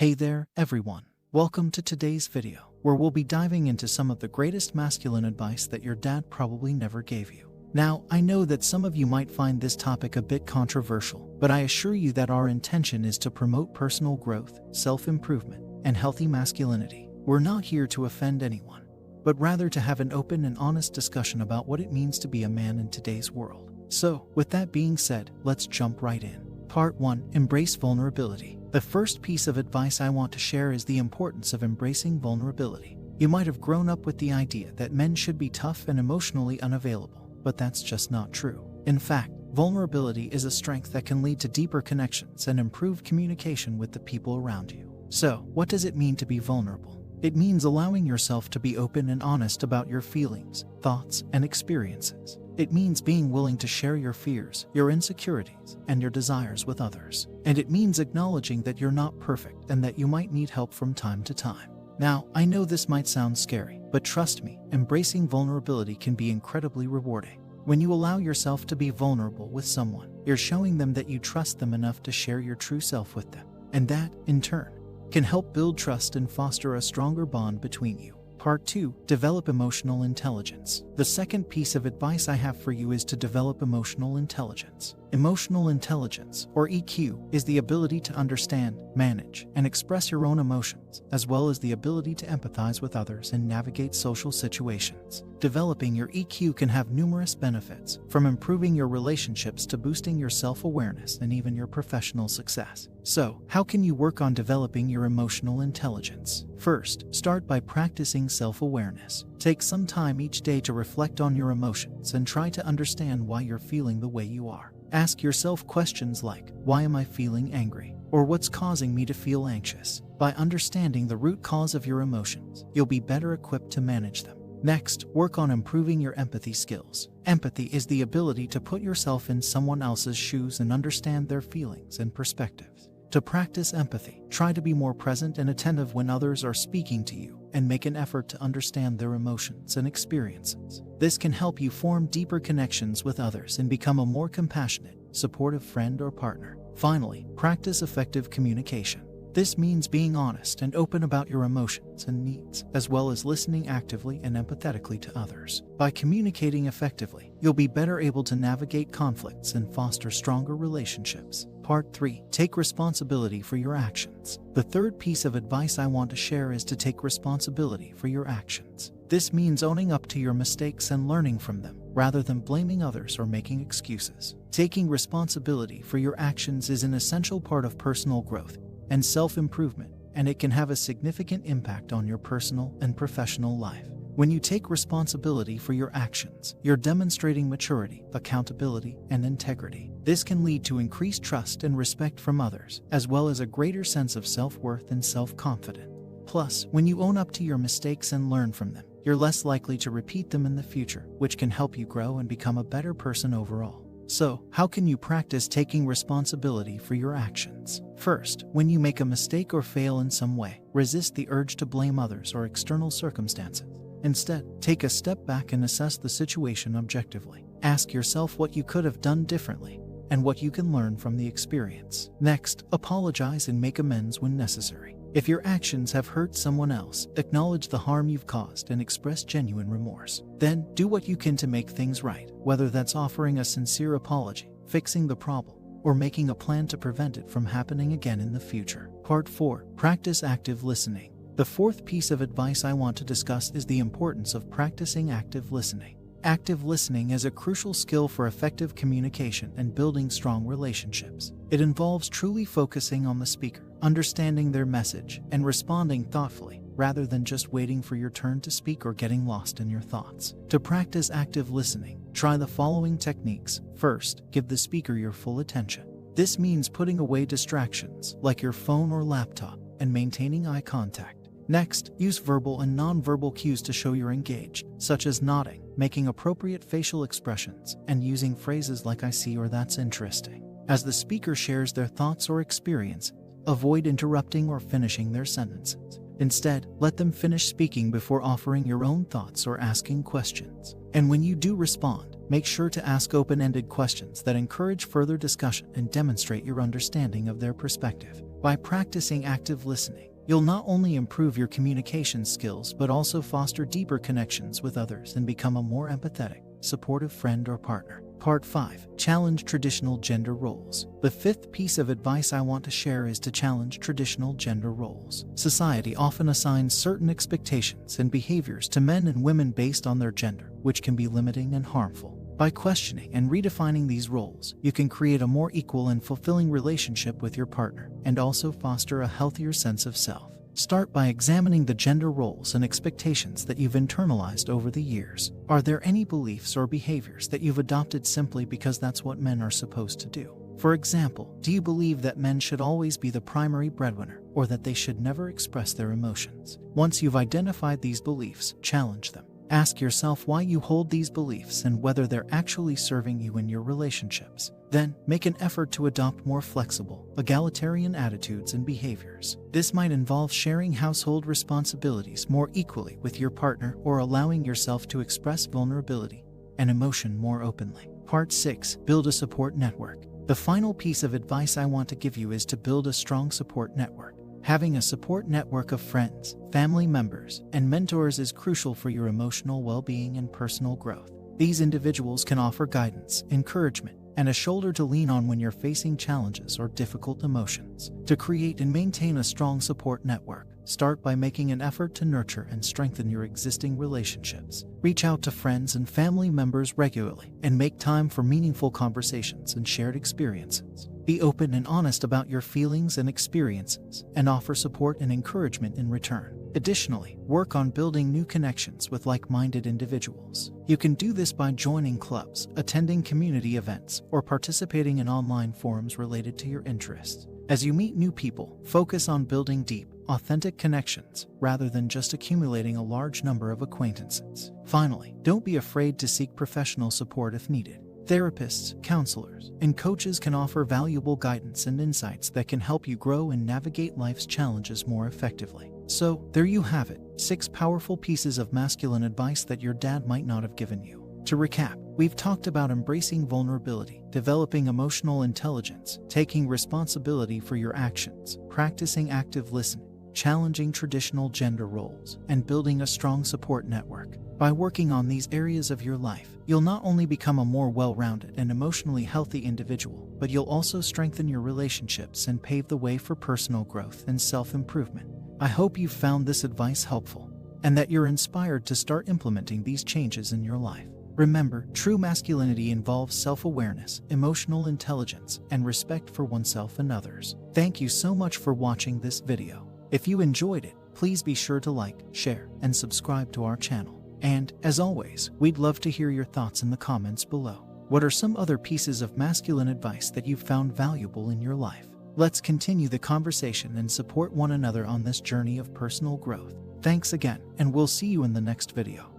Hey there, everyone. Welcome to today's video, where we'll be diving into some of the greatest masculine advice that your dad probably never gave you. Now, I know that some of you might find this topic a bit controversial, but I assure you that our intention is to promote personal growth, self-improvement, and healthy masculinity. We're not here to offend anyone, but rather to have an open and honest discussion about what it means to be a man in today's world. So, with that being said, let's jump right in. Part 1. Embrace vulnerability. The first piece of advice I want to share is the importance of embracing vulnerability. You might have grown up with the idea that men should be tough and emotionally unavailable, but that's just not true. In fact, vulnerability is a strength that can lead to deeper connections and improved communication with the people around you. So, what does it mean to be vulnerable? It means allowing yourself to be open and honest about your feelings, thoughts, and experiences. It means being willing to share your fears, your insecurities, and your desires with others. And it means acknowledging that you're not perfect and that you might need help from time to time. Now, I know this might sound scary, but trust me, embracing vulnerability can be incredibly rewarding. When you allow yourself to be vulnerable with someone, you're showing them that you trust them enough to share your true self with them. And that, in turn, can help build trust and foster a stronger bond between you. Part 2. Develop emotional intelligence. The second piece of advice I have for you is to develop emotional intelligence. Emotional intelligence, or EQ, is the ability to understand, manage, and express your own emotions, as well as the ability to empathize with others and navigate social situations. Developing your EQ can have numerous benefits, from improving your relationships to boosting your self-awareness and even your professional success. So, how can you work on developing your emotional intelligence? First, start by practicing self-awareness. Take some time each day to reflect on your emotions and try to understand why you're feeling the way you are. Ask yourself questions like, why am I feeling angry? Or what's causing me to feel anxious? By understanding the root cause of your emotions, you'll be better equipped to manage them. Next, work on improving your empathy skills. Empathy is the ability to put yourself in someone else's shoes and understand their feelings and perspectives. To practice empathy, try to be more present and attentive when others are speaking to you, and make an effort to understand their emotions and experiences. This can help you form deeper connections with others and become a more compassionate, supportive friend or partner. Finally, practice effective communication. This means being honest and open about your emotions and needs, as well as listening actively and empathetically to others. By communicating effectively, you'll be better able to navigate conflicts and foster stronger relationships. Part 3. Take responsibility for your actions. The third piece of advice I want to share is to take responsibility for your actions. This means owning up to your mistakes and learning from them, rather than blaming others or making excuses. Taking responsibility for your actions is an essential part of personal growth and self-improvement, and it can have a significant impact on your personal and professional life. When you take responsibility for your actions, you're demonstrating maturity, accountability, and integrity. This can lead to increased trust and respect from others, as well as a greater sense of self-worth and self-confidence. Plus, when you own up to your mistakes and learn from them, you're less likely to repeat them in the future, which can help you grow and become a better person overall. So, how can you practice taking responsibility for your actions? First, when you make a mistake or fail in some way, resist the urge to blame others or external circumstances. Instead, take a step back and assess the situation objectively. Ask yourself what you could have done differently and what you can learn from the experience. Next, apologize and make amends when necessary. If your actions have hurt someone else, acknowledge the harm you've caused and express genuine remorse. Then, do what you can to make things right, whether that's offering a sincere apology, fixing the problem, or making a plan to prevent it from happening again in the future. Part 4. Practice active listening. The fourth piece of advice I want to discuss is the importance of practicing active listening. Active listening is a crucial skill for effective communication and building strong relationships. It involves truly focusing on the speaker, understanding their message, and responding thoughtfully, rather than just waiting for your turn to speak or getting lost in your thoughts. To practice active listening, try the following techniques. First, give the speaker your full attention. This means putting away distractions, like your phone or laptop, and maintaining eye contact. Next, use verbal and non-verbal cues to show you're engaged, such as nodding, making appropriate facial expressions, and using phrases like "I see" or "that's interesting." As the speaker shares their thoughts or experience, avoid interrupting or finishing their sentences. Instead, let them finish speaking before offering your own thoughts or asking questions. And when you do respond, make sure to ask open-ended questions that encourage further discussion and demonstrate your understanding of their perspective. By practicing active listening, you'll not only improve your communication skills but also foster deeper connections with others and become a more empathetic, supportive friend or partner. Part 5. Challenge traditional gender roles. The fifth piece of advice I want to share is to challenge traditional gender roles. Society often assigns certain expectations and behaviors to men and women based on their gender, which can be limiting and harmful. By questioning and redefining these roles, you can create a more equal and fulfilling relationship with your partner and also foster a healthier sense of self. Start by examining the gender roles and expectations that you've internalized over the years. Are there any beliefs or behaviors that you've adopted simply because that's what men are supposed to do? For example, do you believe that men should always be the primary breadwinner or that they should never express their emotions? Once you've identified these beliefs, challenge them. Ask yourself why you hold these beliefs and whether they're actually serving you in your relationships. Then, make an effort to adopt more flexible, egalitarian attitudes and behaviors. This might involve sharing household responsibilities more equally with your partner or allowing yourself to express vulnerability and emotion more openly. Part 6. Build a support network. The final piece of advice I want to give you is to build a strong support network. Having a support network of friends, family members, and mentors is crucial for your emotional well-being and personal growth. These individuals can offer guidance, encouragement, and a shoulder to lean on when you're facing challenges or difficult emotions. To create and maintain a strong support network, start by making an effort to nurture and strengthen your existing relationships. Reach out to friends and family members regularly and make time for meaningful conversations and shared experiences. Be open and honest about your feelings and experiences and offer support and encouragement in return. Additionally, work on building new connections with like-minded individuals. You can do this by joining clubs, attending community events, or participating in online forums related to your interests. As you meet new people, focus on building deep, authentic connections rather than just accumulating a large number of acquaintances. Finally, don't be afraid to seek professional support if needed. Therapists, counselors, and coaches can offer valuable guidance and insights that can help you grow and navigate life's challenges more effectively. So, there you have it, 6 powerful pieces of masculine advice that your dad might not have given you. To recap, we've talked about embracing vulnerability, developing emotional intelligence, taking responsibility for your actions, practicing active listening, challenging traditional gender roles, and building a strong support network. By working on these areas of your life, you'll not only become a more well-rounded and emotionally healthy individual, but you'll also strengthen your relationships and pave the way for personal growth and self-improvement. I hope you've found this advice helpful, and that you're inspired to start implementing these changes in your life. Remember, true masculinity involves self-awareness, emotional intelligence, and respect for oneself and others. Thank you so much for watching this video. If you enjoyed it, please be sure to like, share, and subscribe to our channel. And, as always, we'd love to hear your thoughts in the comments below. What are some other pieces of masculine advice that you've found valuable in your life? Let's continue the conversation and support one another on this journey of personal growth. Thanks again, and we'll see you in the next video.